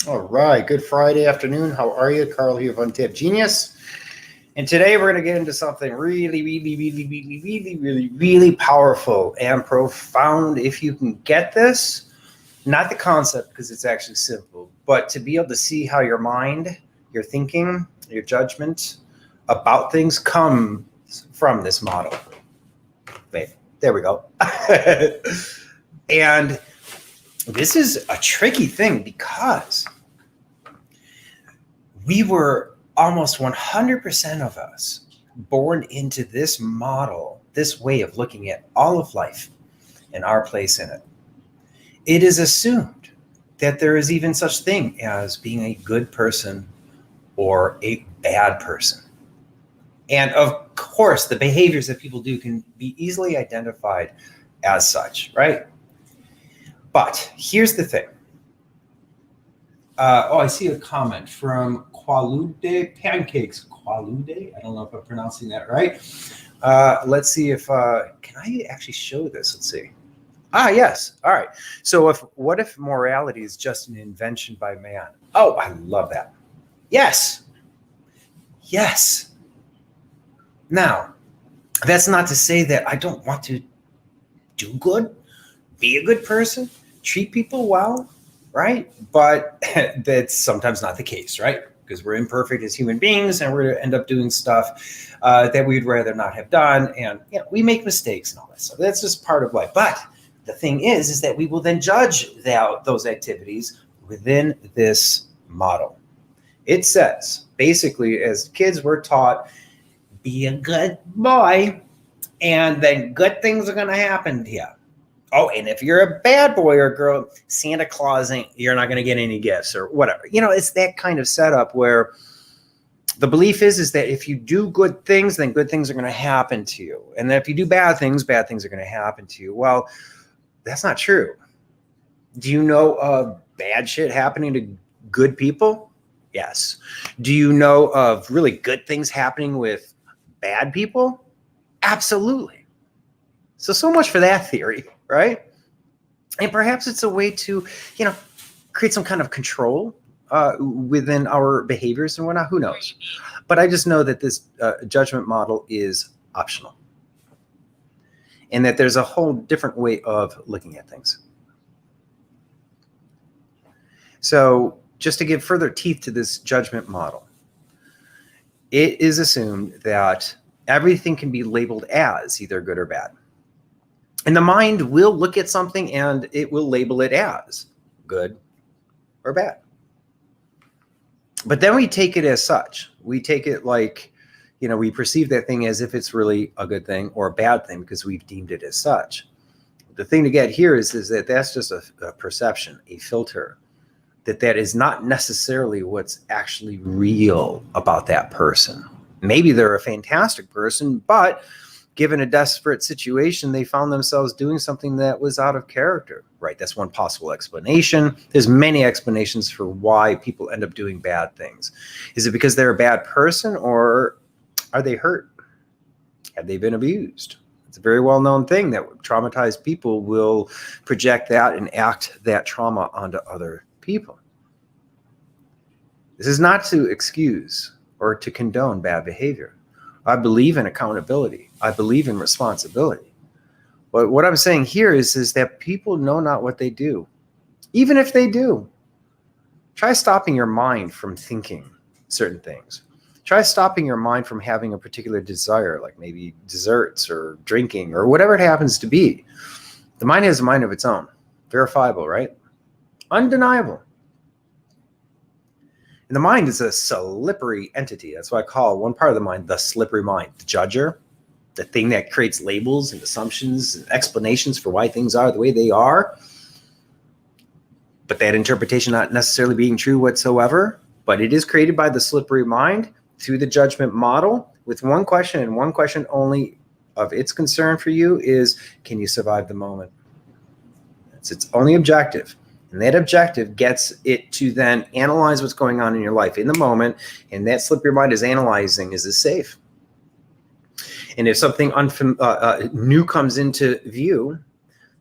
All right, good Friday afternoon. How are you? Carl here of Untapped Genius. And today we're going to get into something really powerful and profound. If you can get this, not the concept because it's actually simple, but to be able to see how your mind, your thinking, your judgment about things come from this model. Wait, there we go. And this is a tricky thing because we were almost 100% of us born into this model, this way of looking at all of life and our place in it. It is assumed that there is even such thing as being a good person or a bad person. And of course, the behaviors that people do can be easily identified as such, right? But here's the thing. I see a comment from Qualude Pancakes. Qualude? I don't know if I'm pronouncing that right. Let's see if, can I actually show this? Let's see. Yes. All right. So what if morality is just an invention by man? Oh, I love that. Yes. Yes. Now, that's not to say that I don't want to do good, be a good person, treat people well, right? But that's sometimes not the case, right? Because we're imperfect as human beings and we're going to end up doing stuff that we'd rather not have done. And we make mistakes and all that stuff. That's just part of life. But the thing is that we will then judge those activities within this model. It says, basically, as kids, we're taught, be a good boy, and then good things are going to happen to you. Oh, and if you're a bad boy or girl, Santa Claus you're not going to get any gifts or whatever. It's that kind of setup where the belief is that if you do good things, then good things are going to happen to you. And then if you do bad things are going to happen to you. Well, that's not true. Do you know of bad shit happening to good people? Yes. Do you know of really good things happening with bad people? Absolutely. So much for that theory, right? And perhaps it's a way to, create some kind of control within our behaviors and whatnot. Who knows? But I just know that this judgment model is optional, and that there's a whole different way of looking at things. So just to give further teeth to this judgment model, it is assumed that everything can be labeled as either good or bad. And the mind will look at something and it will label it as good or bad. But then we take it as such. We take it like, we perceive that thing as if it's really a good thing or a bad thing because we've deemed it as such. The thing to get here is that that's just a perception, a filter, that is not necessarily what's actually real about that person. Maybe they're a fantastic person, but given a desperate situation, they found themselves doing something that was out of character, right? That's one possible explanation. There's many explanations for why people end up doing bad things. Is it because they're a bad person, or are they hurt? Have they been abused? It's a very well-known thing that traumatized people will project that and act that trauma onto other people. This is not to excuse or to condone bad behavior. I believe in accountability. I believe in responsibility. But what I'm saying here is that people know not what they do. Even if they do, try stopping your mind from thinking certain things. Try stopping your mind from having a particular desire, like maybe desserts or drinking or whatever it happens to be. The mind has a mind of its own. Verifiable, right? Undeniable. And the mind is a slippery entity. That's why I call one part of the mind the slippery mind, the judger, the thing that creates labels and assumptions and explanations for why things are the way they are. But that interpretation not necessarily being true whatsoever. But it is created by the slippery mind through the judgment model with one question and one question only of its concern for you is, can you survive the moment? That's its only objective. And that objective gets it to then analyze what's going on in your life in the moment. And that slippery mind is analyzing, is this safe? And if something new comes into view,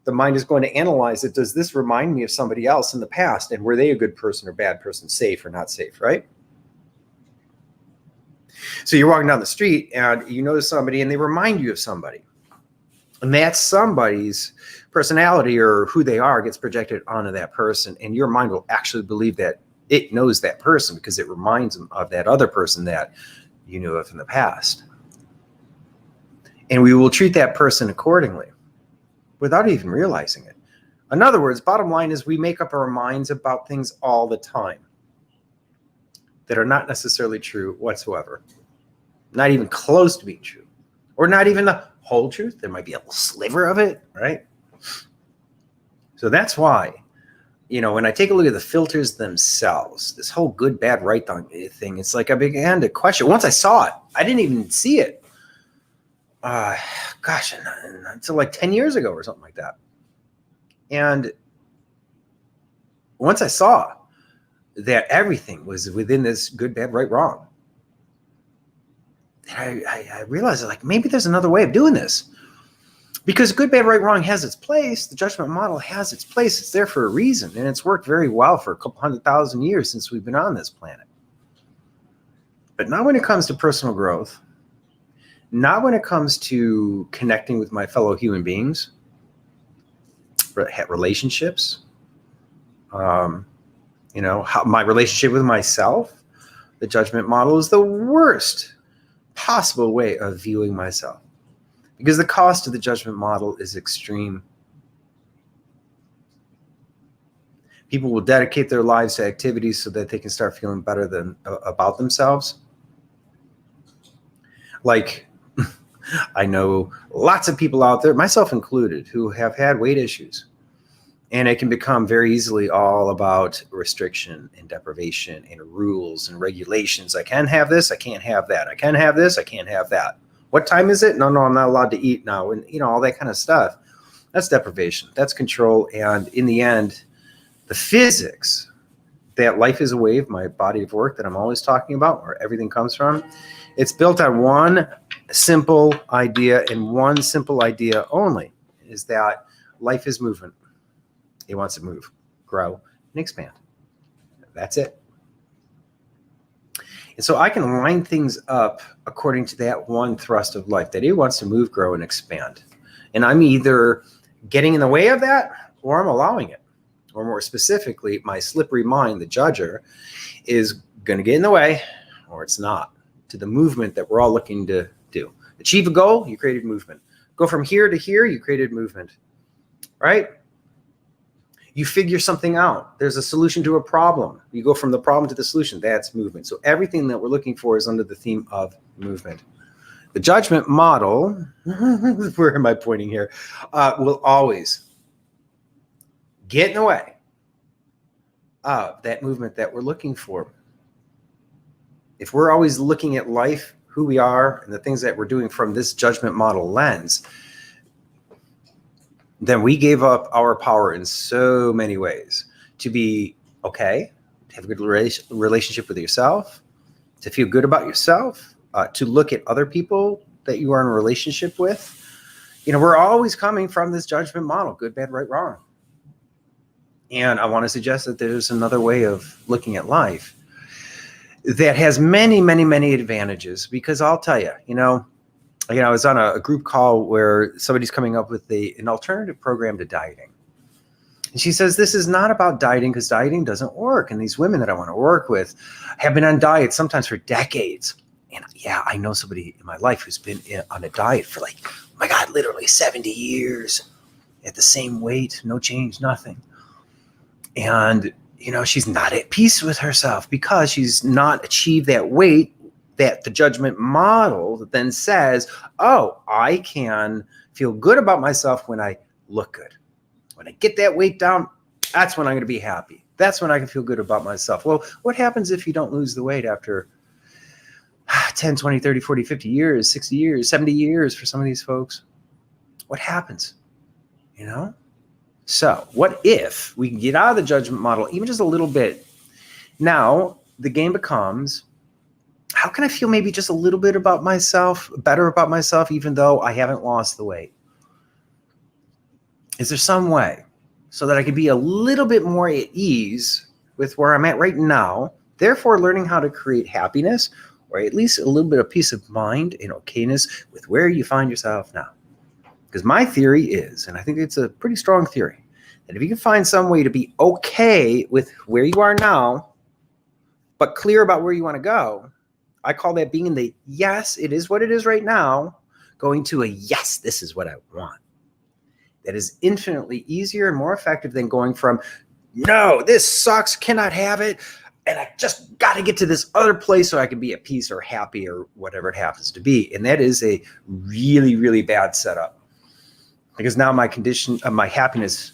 the mind is going to analyze it. Does this remind me of somebody else in the past? And were they a good person or bad person, safe or not safe, right? So you're walking down the street and you notice somebody and they remind you of somebody. And that somebody's personality or who they are gets projected onto that person. And your mind will actually believe that it knows that person because it reminds them of that other person that you knew of in the past. And we will treat that person accordingly without even realizing it. In other words, bottom line is we make up our minds about things all the time that are not necessarily true whatsoever. Not even close to being true. Or not even the whole truth. There might be a little sliver of it, right? So that's why, when I take a look at the filters themselves, this whole good, bad, right thing, it's like I began to question. Once I saw it, I didn't even see it. Until like 10 years ago or something like that. And once I saw that everything was within this good, bad, right, wrong, I realized like maybe there's another way of doing this. Because good, bad, right, wrong has its place. The judgment model has its place. It's there for a reason. And it's worked very well for a couple 100,000 years since we've been on this planet. But not when it comes to personal growth. Not when it comes to connecting with my fellow human beings, relationships, how my relationship with myself. The judgment model is the worst possible way of viewing myself because the cost of the judgment model is extreme. People will dedicate their lives to activities so that they can start feeling better about themselves. Like, I know lots of people out there, myself included, who have had weight issues. And it can become very easily all about restriction and deprivation and rules and regulations. I can have this, I can't have that. I can have this, I can't have that. What time is it? No, I'm not allowed to eat now. And, all that kind of stuff. That's deprivation. That's control. And in the end, the physics that life is a wave, my body of work that I'm always talking about, where everything comes from, it's built on one simple idea and one simple idea only, is that life is movement. It wants to move, grow, and expand. That's it. And so I can line things up according to that one thrust of life, that it wants to move, grow, and expand. And I'm either getting in the way of that or I'm allowing it. Or more specifically, my slippery mind, the judger, is going to get in the way or it's not to the movement that we're all looking to do. Achieve a goal, you created movement. Go from here to here, you created movement, right? You figure something out. There's a solution to a problem. You go from the problem to the solution. That's movement. So everything that we're looking for is under the theme of movement. The judgment model, where am I pointing here, will always get in the way of that movement that we're looking for. If we're always looking at life, who we are, and the things that we're doing from this judgment model lens, then we gave up our power in so many ways to be okay, to have a good relationship with yourself, to feel good about yourself, to look at other people that you are in a relationship with. We're always coming from this judgment model, good, bad, right, wrong. And I want to suggest that there's another way of looking at life that has many, many, many advantages, because I'll tell you, I was on a group call where somebody's coming up with an alternative program to dieting. And she says, this is not about dieting because dieting doesn't work. And these women that I want to work with have been on diets sometimes for decades. And yeah, I know somebody in my life who's been on a diet for like, oh my God, literally 70 years at the same weight, no change, nothing. And, she's not at peace with herself because she's not achieved that weight that the judgment model then says, oh, I can feel good about myself when I look good. When I get that weight down, that's when I'm going to be happy. That's when I can feel good about myself. Well, what happens if you don't lose the weight after 10, 20, 30, 40, 50 years, 60 years, 70 years for some of these folks? What happens? So what if we can get out of the judgment model even just a little bit? Now the game becomes, how can I feel maybe just a little bit about myself, better about myself, even though I haven't lost the weight? Is there some way so that I could be a little bit more at ease with where I'm at right now, therefore learning how to create happiness, or at least a little bit of peace of mind and okayness with where you find yourself now? Because my theory is, and I think it's a pretty strong theory, that if you can find some way to be okay with where you are now, but clear about where you want to go, I call that being in the yes, it is what it is right now, going to a yes, this is what I want. That is infinitely easier and more effective than going from, no, this sucks, cannot have it, and I just got to get to this other place so I can be at peace or happy or whatever it happens to be. And that is a really, really bad setup. Because now my condition, my happiness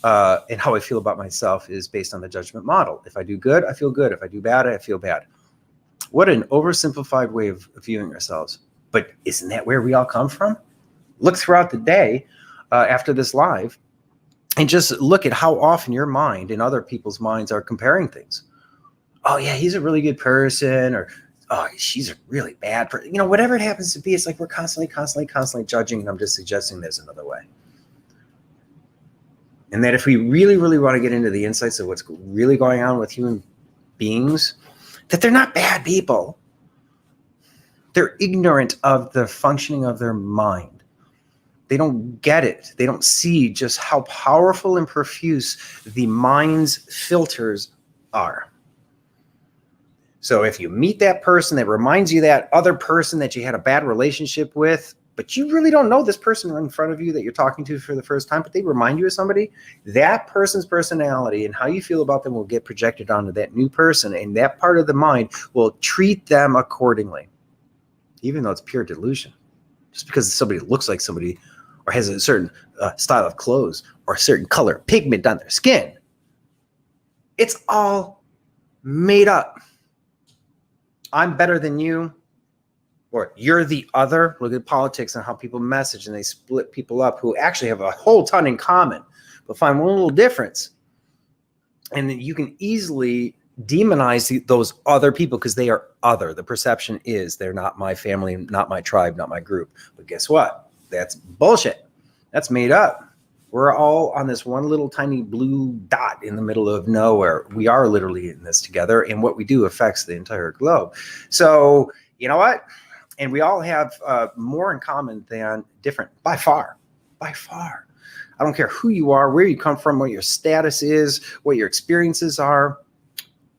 and how I feel about myself is based on the judgment model. If I do good, I feel good. If I do bad, I feel bad. What an oversimplified way of viewing ourselves. But isn't that where we all come from? Look throughout the day after this live and just look at how often your mind and other people's minds are comparing things. Oh, yeah, he's a really good person, or oh, she's a really bad person. You know, whatever it happens to be, it's like we're constantly judging, and I'm just suggesting there's another way. And that if we really, really want to get into the insights of what's really going on with human beings, that they're not bad people. They're ignorant of the functioning of their mind. They don't get it. They don't see just how powerful and profuse the mind's filters are. So if you meet that person that reminds you of that other person that you had a bad relationship with, but you really don't know this person in front of you that you're talking to for the first time, but they remind you of somebody, that person's personality and how you feel about them will get projected onto that new person, and that part of the mind will treat them accordingly, even though it's pure delusion. Just because somebody looks like somebody or has a certain style of clothes or a certain color pigment on their skin, it's all made up. I'm better than you, or you're the other. Look at politics and how people message, and they split people up who actually have a whole ton in common, but find one little difference. And then you can easily demonize those other people because they are other. The perception is they're not my family, not my tribe, not my group. But guess what? That's bullshit. That's made up. We're all on this one little tiny blue dot in the middle of nowhere. We are literally in this together, and what we do affects the entire globe. So, you know what? And we all have more in common than different, by far, by far. I don't care who you are, where you come from, what your status is, what your experiences are,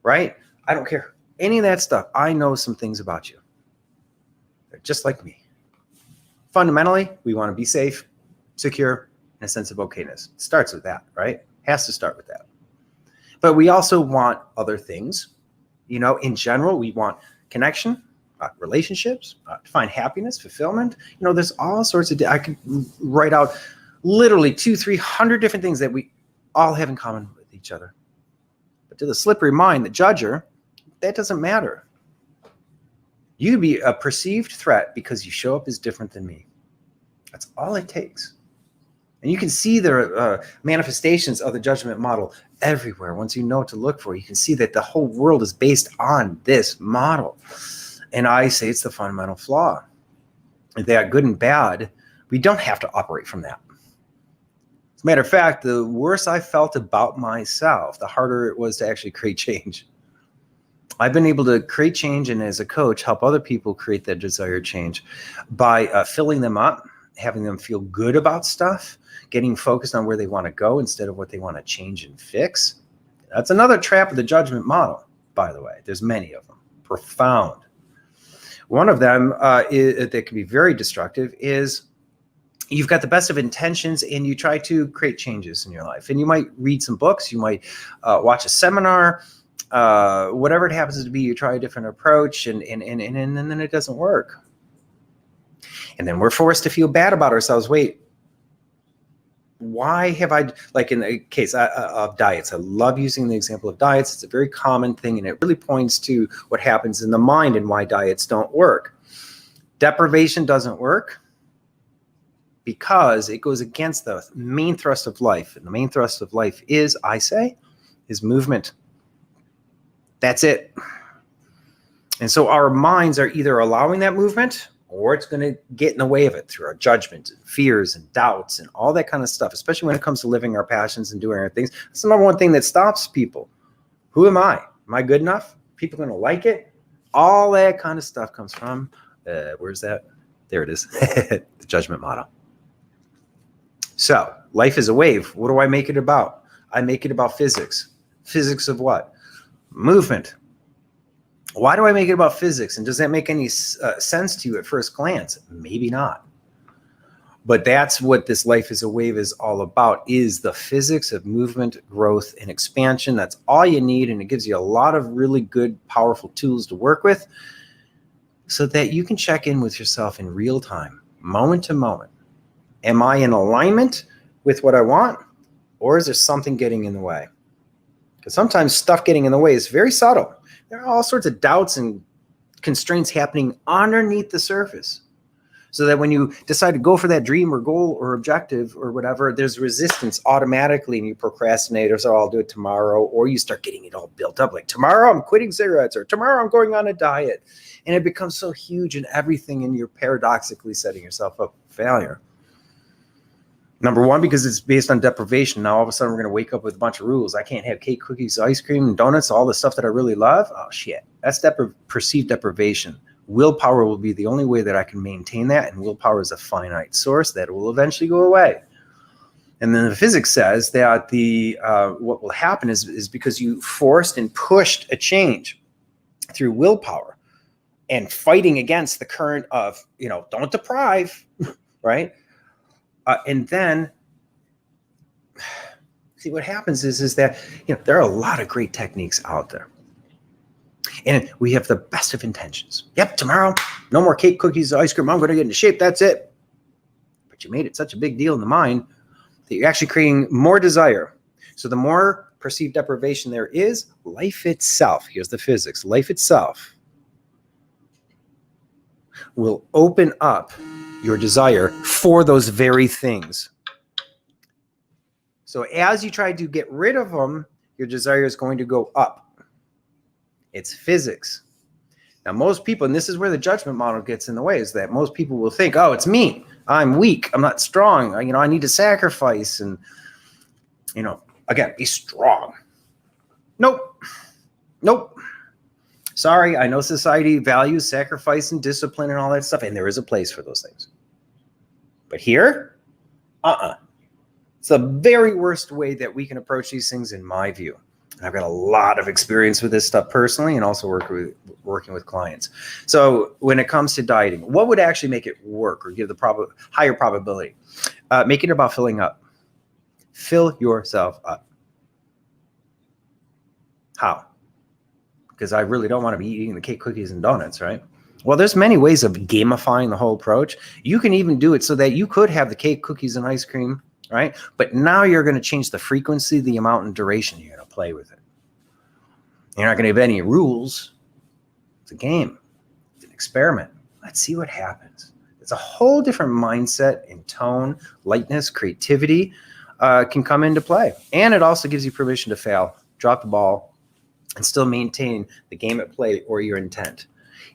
right? I don't care any of that stuff. I know some things about you. They're just like me. Fundamentally, we want to be safe, secure, and a sense of okayness. It starts with that, right? Has to start with that. But we also want other things. You know, in general, we want connection, relationships, to find happiness, fulfillment. You know, there's all sorts of, I could write out literally 200-300 different things that we all have in common with each other. But to the slippery mind, the judger, that doesn't matter. You could be a perceived threat because you show up as different than me. That's all it takes. And you can see the manifestations of the judgment model everywhere. Once you know what to look for, you can see that the whole world is based on this model. And I say it's the fundamental flaw. That good and bad, we don't have to operate from that. As a matter of fact, the worse I felt about myself, the harder it was to actually create change. I've been able to create change, and as a coach, help other people create that desired change by filling them up, having them feel good about stuff, getting focused on where they want to go instead of what they want to change and fix. That's another trap of the judgment model, by the way. There's many of them. Profound. One of them that can be very destructive is you've got the best of intentions and you try to create changes in your life. And you might read some books, you might watch a seminar, whatever it happens to be, you try a different approach and then it doesn't work. And then we're forced to feel bad about ourselves. Wait, why have I, like in the case of diets, I love using the example of diets. It's a very common thing, and it really points to what happens in the mind and why diets don't work. Deprivation doesn't work because it goes against the main thrust of life. And the main thrust of life is, I say, is movement. That's it. And so our minds are either allowing that movement or it's going to get in the way of it through our judgment and fears and doubts and all that kind of stuff, especially when it comes to living our passions and doing our things. That's the number one thing that stops people. Who am I? Am I good enough? People going to like it? All that kind of stuff comes from, where's that? There it is, the judgment model. So life is a wave. What do I make it about? I make it about physics. Physics of what? Movement. Why do I make it about physics? And does that make any sense to you at first glance? Maybe not. But that's what this life is a wave is all about, is the physics of movement, growth, and expansion. That's all you need, and it gives you a lot of really good, powerful tools to work with so that you can check in with yourself in real time, moment to moment. Am I in alignment with what I want, or is there something getting in the way? Because sometimes stuff getting in the way is very subtle. There are all sorts of doubts and constraints happening underneath the surface. So that when you decide to go for that dream or goal or objective or whatever, there's resistance automatically and you procrastinate, or so I'll do it tomorrow, or you start getting it all built up like tomorrow I'm quitting cigarettes, or tomorrow I'm going on a diet. And it becomes so huge in everything, and you're paradoxically setting yourself up for failure. Number one, because it's based on deprivation. Now all of a sudden we're going to wake up with a bunch of rules. I can't have cake, cookies, ice cream, and donuts, all the stuff that I really love. Oh shit, that's perceived deprivation. Willpower will be the only way that I can maintain that, and willpower is a finite source that will eventually go away. And then the physics says that what will happen is because you forced and pushed a change through willpower and fighting against the current of, don't deprive, right? And then, see, what happens is that, there are a lot of great techniques out there. And we have the best of intentions. Yep, tomorrow, no more cake, cookies, ice cream. I'm going to get into shape. That's it. But you made it such a big deal in the mind that you're actually creating more desire. So the more perceived deprivation there is, life itself, here's the physics, life itself will open up your desire for those very things. So as you try to get rid of them, your desire is going to go up. It's physics. Now, most people, and this is where the judgment model gets in the way, is that most people will think, oh, it's me. I'm weak. I'm not strong. I need to sacrifice and, again, be strong. Nope. Sorry, I know society values sacrifice and discipline and all that stuff, and there is a place for those things. But here, it's the very worst way that we can approach these things, in my view. I've got a lot of experience with this stuff personally, and also working with clients. So when it comes to dieting, what would actually make it work or give the higher probability? Make it about filling up. Fill yourself up. How? Because I really don't want to be eating the cake, cookies, and donuts, right? Well, there's many ways of gamifying the whole approach. You can even do it so that you could have the cake, cookies, and ice cream, right? But now you're going to change the frequency, the amount, and duration you're going to play with it. You're not going to have any rules. It's a game. It's an experiment. Let's see what happens. It's a whole different mindset and tone, lightness, creativity can come into play. And it also gives you permission to fail, drop the ball, and still maintain the game at play or your intent.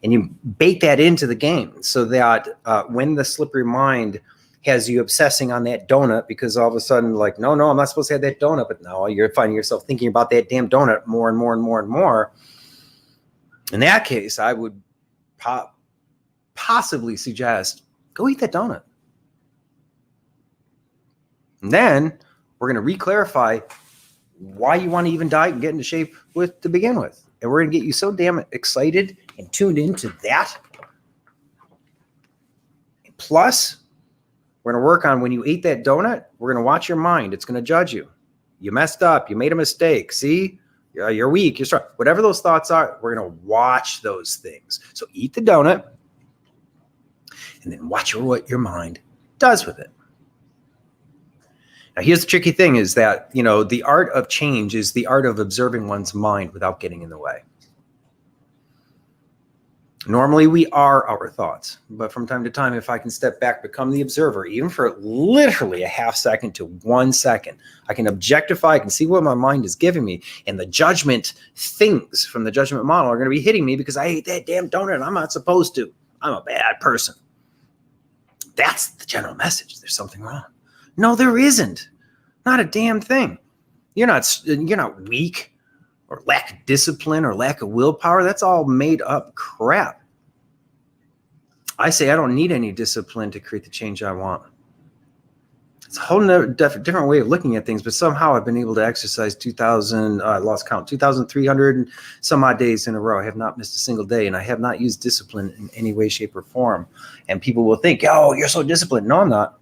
And you bake that into the game so that when the slippery mind has you obsessing on that donut, because all of a sudden, like, no, I'm not supposed to have that donut, but now you're finding yourself thinking about that damn donut more and more and more and more. In that case, I would possibly suggest, go eat that donut. And then we're going to re-clarify why you want to even diet and get into shape to begin with. And we're going to get you so damn excited and tuned into that. Plus, we're going to work on when you eat that donut, we're going to watch your mind. It's going to judge you. You messed up. You made a mistake. See, you're weak. You're strong. Whatever those thoughts are, we're going to watch those things. So eat the donut and then watch what your mind does with it. Now, here's the tricky thing is that, the art of change is the art of observing one's mind without getting in the way. Normally, we are our thoughts, but from time to time, if I can step back, become the observer, even for literally a half second to 1 second, I can objectify, I can see what my mind is giving me, and the judgment things from the judgment model are going to be hitting me because I ate that damn donut and I'm not supposed to. I'm a bad person. That's the general message. There's something wrong. No, there isn't. Not a damn thing. You're not weak or lack of discipline or lack of willpower. That's all made up crap. I say I don't need any discipline to create the change I want. It's a whole different way of looking at things, but somehow I've been able to exercise 2,300 and some odd days in a row. I have not missed a single day, and I have not used discipline in any way, shape, or form. And people will think, oh, you're so disciplined. No, I'm not.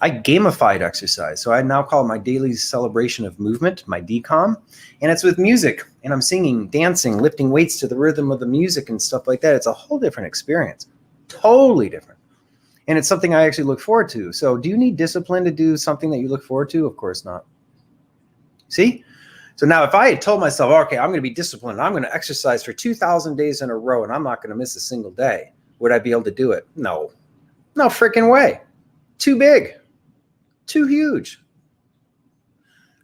I gamified exercise. So I now call it my daily celebration of movement, my DCOM, and it's with music. And I'm singing, dancing, lifting weights to the rhythm of the music and stuff like that. It's a whole different experience. Totally different. And it's something I actually look forward to. So do you need discipline to do something that you look forward to? Of course not. See? So now if I had told myself, okay, I'm going to be disciplined, I'm going to exercise for 2,000 days in a row, and I'm not going to miss a single day, would I be able to do it? No. No freaking way. Too big. Too huge.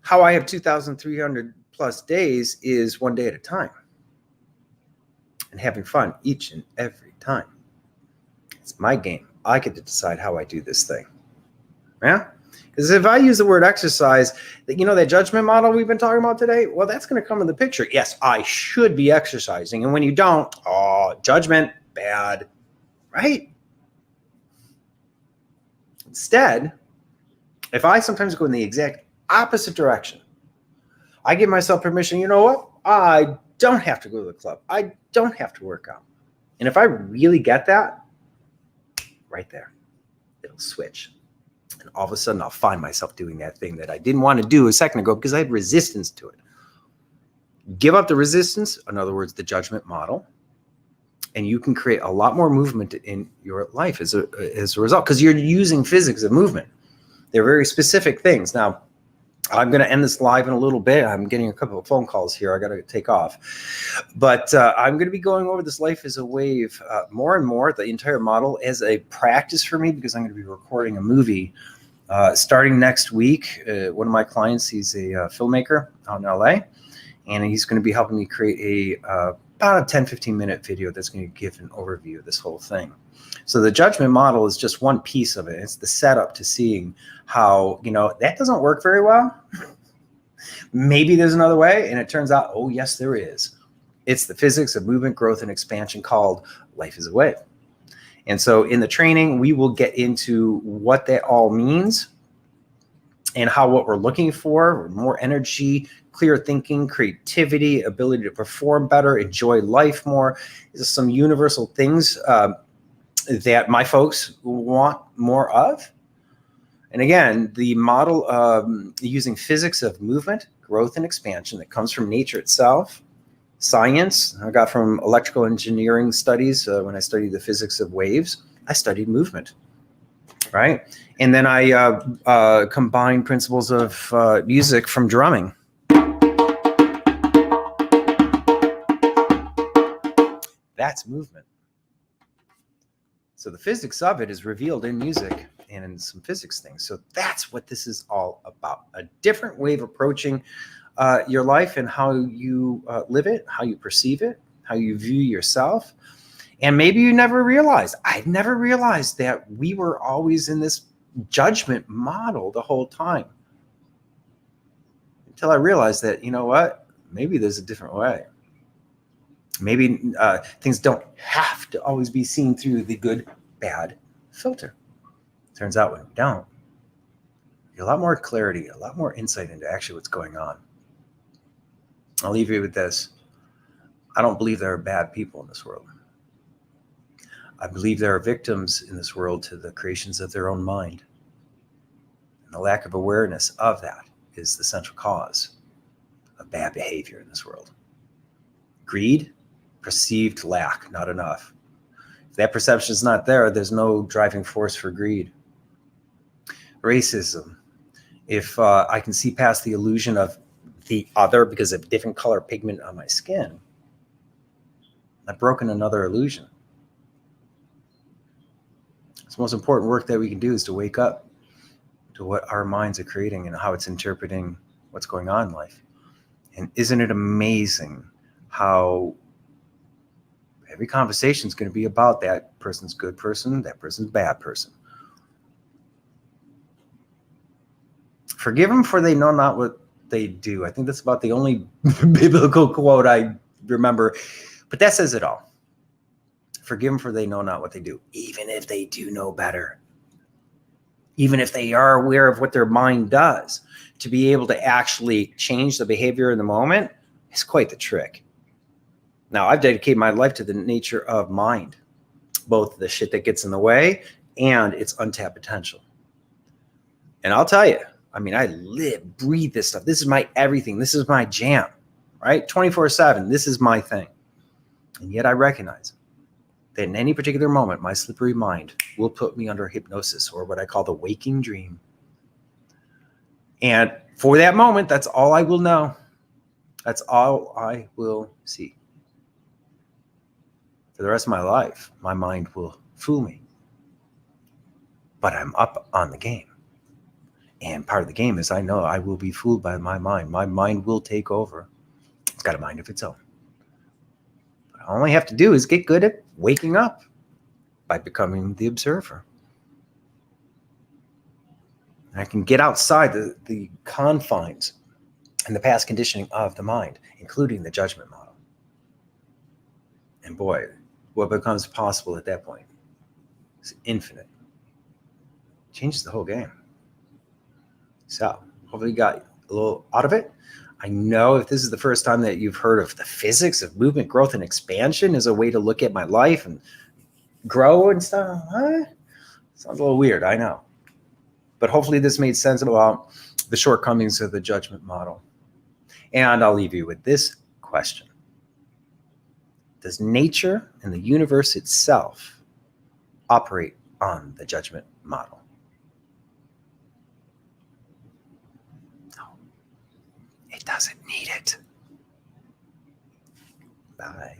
How I have 2,300 plus days is one day at a time. And having fun each and every time. It's my game. I get to decide how I do this thing. Yeah? Because if I use the word exercise, that judgment model we've been talking about today, well, that's going to come in the picture. Yes, I should be exercising. And when you don't, judgment, bad, right? Instead, if I sometimes go in the exact opposite direction, I give myself permission, you know what? I don't have to go to the club. I don't have to work out. And if I really get that, right there, it'll switch. And all of a sudden, I'll find myself doing that thing that I didn't want to do a second ago because I had resistance to it. Give up the resistance, in other words, the judgment model, and you can create a lot more movement in your life as a result, because you're using physics of movement. They're very specific things. Now, I'm going to end this live in a little bit. I'm getting a couple of phone calls here. I got to take off. But I'm going to be going over this life as a wave more and more, the entire model, as a practice for me, because I'm going to be recording a movie starting next week. One of my clients, he's a filmmaker out in LA, and he's going to be helping me create about a 10-15 minute video that's going to give an overview of this whole thing. So the judgment model is just one piece of it. It's the setup to seeing how, that doesn't work very well. Maybe there's another way. And it turns out, oh, yes, there is. It's the physics of movement, growth, and expansion called life is a wave. And so in the training, we will get into what that all means and how what we're looking for, more energy, clear thinking, creativity, ability to perform better, enjoy life more. These are some universal things that my folks want more of. And again, the model using physics of movement, growth, and expansion that comes from nature itself, science, I got from electrical engineering studies. When I studied the physics of waves, I studied movement, right? And then I combined principles of music from drumming. That's movement. So the physics of it is revealed in music and in some physics things. So that's what this is all about. A different way of approaching your life and how you live it, how you perceive it, how you view yourself. And maybe you never realized. I've never realized that we were always in this judgment model the whole time. Until I realized that, you know what? Maybe there's a different way. Maybe things don't have to always be seen through the good, bad filter. Turns out when we don't, you get a lot more clarity, a lot more insight into actually what's going on. I'll leave you with this. I don't believe there are bad people in this world. I believe there are victims in this world to the creations of their own mind. And the lack of awareness of that is the central cause of bad behavior in this world. Greed, perceived lack, not enough. If that perception is not there, there's no driving force for greed. Racism. If I can see past the illusion of the other because of different color pigment on my skin, I've broken another illusion. It's the most important work that we can do is to wake up to what our minds are creating and how it's interpreting what's going on in life. And isn't it amazing how Every conversation is going to be about that person's good person, that person's bad person. Forgive them for they know not what they do. I think that's about the only biblical quote I remember, but that says it all. Forgive them for they know not what they do, even if they do know better. Even if they are aware of what their mind does, to be able to actually change the behavior in the moment is quite the trick. Now, I've dedicated my life to the nature of mind, both the shit that gets in the way and its untapped potential. And I'll tell you, I mean, I live, breathe this stuff. This is my everything. This is my jam, right? 24/7. This is my thing. And yet I recognize that in any particular moment, my slippery mind will put me under hypnosis, or what I call the waking dream. And for that moment, that's all I will know. That's all I will see. For the rest of my life, my mind will fool me. But I'm up on the game. And part of the game is I know I will be fooled by my mind. My mind will take over. It's got a mind of its own. But all I have to do is get good at waking up by becoming the observer. I can get outside the confines and the past conditioning of the mind, including the judgment model. And boy, what becomes possible at that point is infinite. It changes the whole game. So hopefully you got a little out of it. I know if this is the first time that you've heard of the physics of movement, growth, and expansion as a way to look at my life and grow and stuff, sounds a little weird, I know. But hopefully this made sense about the shortcomings of the judgment model. And I'll leave you with this question. Does nature and the universe itself operate on the judgment model? No, it doesn't need it. Bye.